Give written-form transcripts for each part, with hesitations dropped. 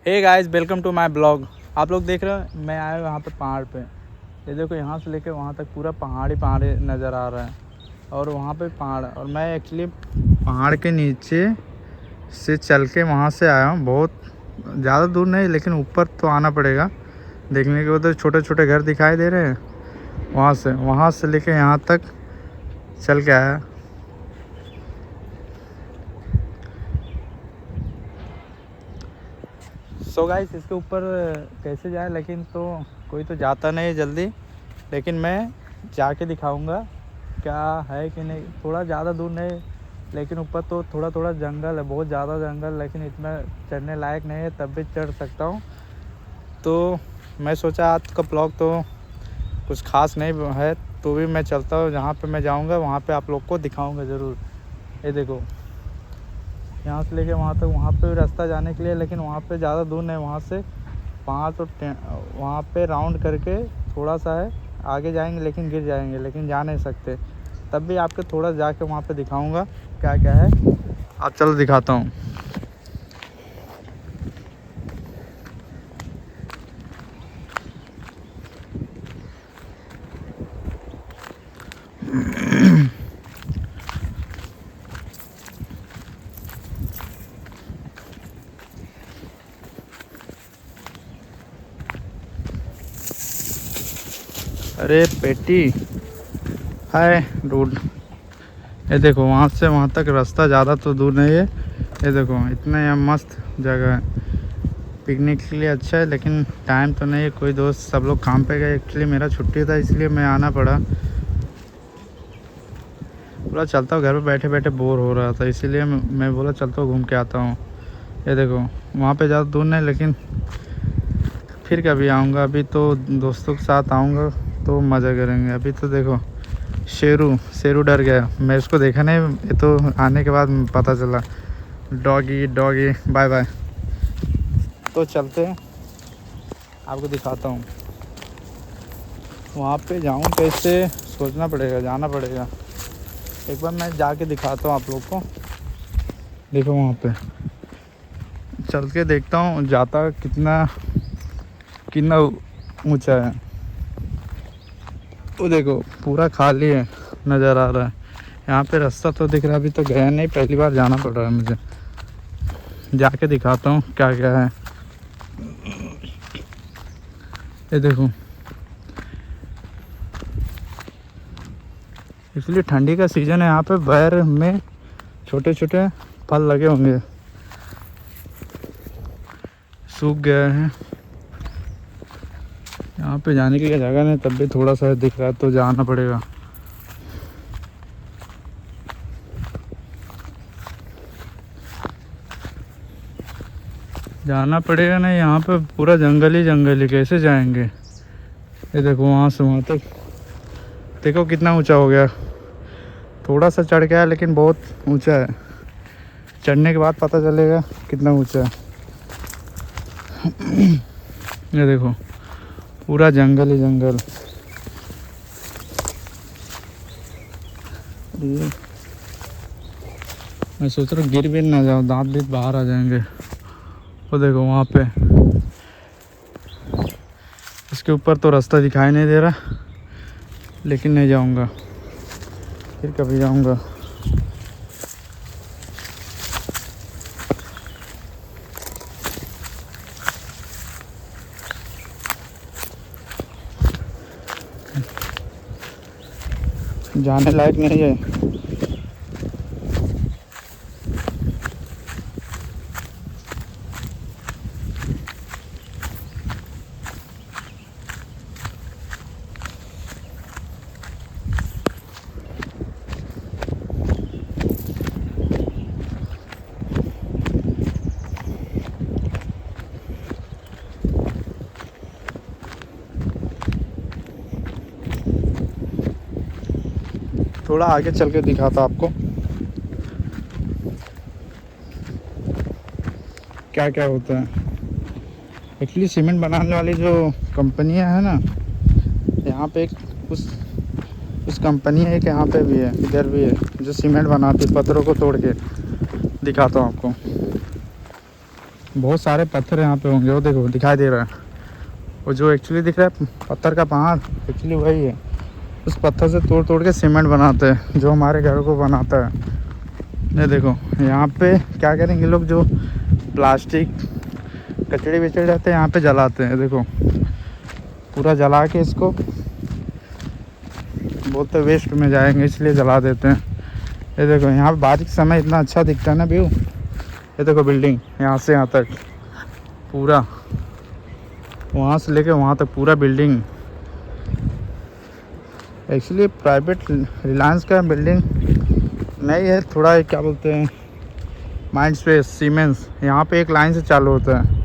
Hey guys, welcome to my blog. आप लोग देख रहे हो मैं आया हूँ यहाँ पे पहाड़ पे। ये देखो, यहाँ से लेके वहाँ तक पूरा पहाड़ ही नज़र आ रहा है और वहाँ पे पहाड़। और मैं एक्चुअली पहाड़ के नीचे से चल के वहाँ से आया हूँ। बहुत ज़्यादा दूर नहीं, लेकिन ऊपर तो आना पड़ेगा। देखने के उधर छोटे छोटे घर दिखाई दे रहे हैं, वहाँ से लेके यहाँ तक चल के आया। सो गाइस, इसके ऊपर कैसे जाए, लेकिन तो कोई तो जाता नहीं है जल्दी। लेकिन मैं जाके दिखाऊंगा क्या है कि नहीं। थोड़ा ज़्यादा दूर नहीं, लेकिन ऊपर तो थोड़ा थोड़ा जंगल है, बहुत ज़्यादा जंगल, लेकिन इतना चढ़ने लायक नहीं है, तब भी चढ़ सकता हूँ। तो मैं सोचा आज का ब्लॉग तो कुछ खास नहीं है, तो भी मैं चलता हूँ। जहाँ पे मैं जाऊँगा वहाँ पे आप लोग को दिखाऊँगा ज़रूर। ये देखो, यहाँ से लेके वहाँ तक, वहाँ पे रास्ता जाने के लिए, लेकिन वहाँ पे ज़्यादा दूर नहीं। वहाँ से 5 और वहाँ पे राउंड करके थोड़ा सा है, आगे जाएंगे लेकिन गिर जाएंगे, लेकिन जा नहीं सकते। तब भी आपको थोड़ा जाके वहाँ पे दिखाऊंगा क्या क्या है। आप चलो दिखाता हूँ। अरे पेटी, हाय रोड। ये देखो, वहाँ से वहाँ तक रास्ता ज़्यादा तो दूर नहीं है। ये देखो, इतना यहाँ मस्त जगह है, पिकनिक के लिए अच्छा है। लेकिन टाइम तो नहीं है, कोई दोस्त सब लोग काम पे गए। एक्चुअली मेरा छुट्टी था, इसलिए मैं आना पड़ा। बोला चलता हूँ, घर पे बैठे बैठे बोर हो रहा था, इसीलिए मैं बोला चलता हूँ, घूम के आता हूँ। ये देखो, वहाँ पे ज़्यादा दूर नहीं, लेकिन फिर कभी आऊँगा। अभी तो दोस्तों के साथ आऊँगा तो मज़ा करेंगे। अभी तो देखो, शेरू डर गया। मैं उसको देखा नहीं, ये तो आने के बाद पता चला। Doggy doggy bye bye. तो चलते हैं, आपको दिखाता हूँ। वहाँ पे जाऊँ कैसे, सोचना पड़ेगा, जाना पड़ेगा। एक बार मैं जाके दिखाता हूँ आप लोग को। देखो, वहाँ पे चल के देखता हूँ जाता कितना कितना ऊंचा है। वो देखो, पूरा खाली है, नज़र आ रहा है। यहाँ पे रास्ता तो दिख रहा है, अभी तो गया नहीं, पहली बार जाना पड़ रहा है मुझे। जाके दिखाता हूँ क्या क्या है। ये देखो, इसलिए ठंडी का सीज़न है, यहाँ पे बैर में छोटे छोटे फल लगे होंगे, सूख गए हैं। यहाँ पे जाने के लिए जगह नहीं, तब भी थोड़ा सा दिख रहा है, तो जाना पड़ेगा। जाना पड़ेगा नहीं, यहाँ पे पूरा जंगल ही कैसे जाएंगे। ये देखो, वहाँ से वहाँ तक देखो कितना ऊंचा हो गया। थोड़ा सा चढ़ गया, लेकिन बहुत ऊंचा है। चढ़ने के बाद पता चलेगा कितना ऊंचा है। ये देखो, पूरा जंगल ही जंगल। ये मैं सोच रहा हूँ गिर भी ना जाऊँ, दांत भी बाहर आ जाएंगे। वो देखो, वहाँ पे इसके ऊपर तो रास्ता दिखाई नहीं दे रहा, लेकिन नहीं जाऊँगा, फिर कभी जाऊँगा। जाने लायक नहीं है। थोड़ा आगे चल के दिखाता आपको क्या क्या होता है। एक्चुअली सीमेंट बनाने वाली जो कंपनियां है ना, यहाँ पे एक उस कंपनी है कि यहाँ पे भी है, इधर भी है, जो सीमेंट बनाती है पत्थरों को तोड़ के। दिखाता हूँ आपको। बहुत सारे पत्थर यहाँ पे होंगे। वो देखो दिखाई दे रहा है, वो जो एक्चुअली दिख रहा है पत्थर का पहाड़, एक्चुअली वही है। उस पत्थर से तोड़ तोड़ के सीमेंट बनाते हैं जो हमारे घरों को बनाता है। ये देखो यहाँ पे क्या करेंगे लोग, जो प्लास्टिक कचड़े विचड़े रहते हैं यहाँ पे जलाते हैं। देखो पूरा जला के इसको बोलते वेस्ट में जाएंगे, इसलिए जला देते हैं। ये देखो यहाँ पे बारिश के समय इतना अच्छा दिखता है ना व्यू। ये देखो बिल्डिंग यहाँ से यहाँ तक पूरा, वहाँ से लेके वहाँ तक पूरा बिल्डिंग। एक्चुअली प्राइवेट रिलायंस का बिल्डिंग नहीं है, थोड़ा क्या बोलते हैं माइंड स्पेस सीमेंस, यहाँ पे एक लाइन से चालू होता है।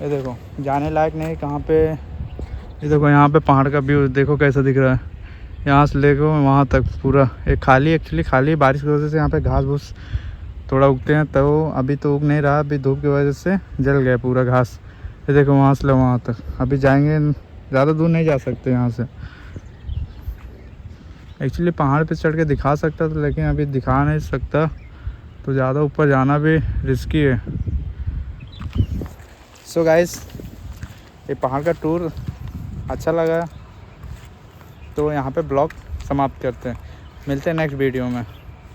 ये देखो जाने लायक नहीं कहाँ पे। ये देखो यहाँ पे पहाड़ का व्यू देखो कैसा दिख रहा है, यहाँ से लेकर वहाँ तक पूरा एक खाली, एक्चुअली खाली बारिश की वजह से यहाँ पे घास भूस थोड़ा उगते हैं, तो अभी तो उग नहीं रहा, अभी धूप की वजह से जल गया पूरा घास। ये देखो वहाँ से ले वहाँ तक अभी जाएंगे, ज़्यादा दूर नहीं जा सकते यहाँ से। एक्चुअली पहाड़ पे चढ़ के दिखा सकता था, लेकिन अभी दिखा नहीं सकता, तो ज़्यादा ऊपर जाना भी रिस्की है। सो गाइस, ये पहाड़ का टूर अच्छा लगा तो यहाँ पे ब्लॉग समाप्त करते हैं। मिलते हैं नेक्स्ट वीडियो में।